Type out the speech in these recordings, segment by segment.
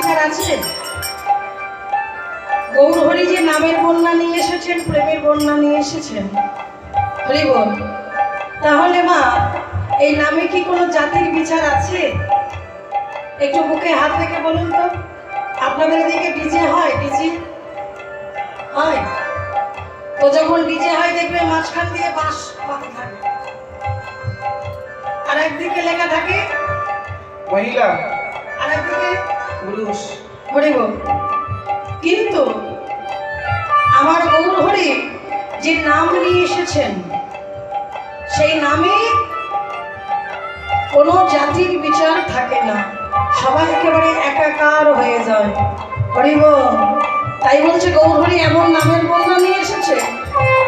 বিচার আছে? গৌরহরি যে নামের বন্যা নিয়ে এসেছেন, প্রেমের বন্যা নিয়ে এসেছেন, হরি বল। তাহলে মা, এই নামে কি কোনো জাতির বিচার আছে? একটু বুকে হাত রেখে বলুন তো, আপনাদের এদিকে ডিজে হয়? ডিজে হয় তো, যখন ডিজে হয় দেখবে মাঝখান দিয়ে বাঁশ বাঁধা থাকে, আর একদিকে লেখা থাকে মহিলা, আর একদিকে পুরুষ। হরি বল। কিন্তু আমার গৌরহরি যে নাম নিয়ে এসেছেন, সেই নামে কোনো জাতির বিচার থাকে না, সবাই একেবারে একাকার হয়ে যায়। হরি বল। তাই বলছে গৌরহরি এমন নামের বন্যা নিয়ে এসেছে।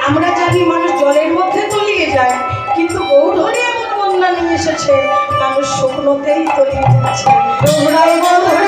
আমরা জানি মানুষ জলের মধ্যে তলিয়ে যায়, কিন্তু গৌরহরি এমন বন্যা নিয়ে এসেছে মানুষ শুকনোতেই তলিয়ে যাচ্ছে। গৌরাই গৌর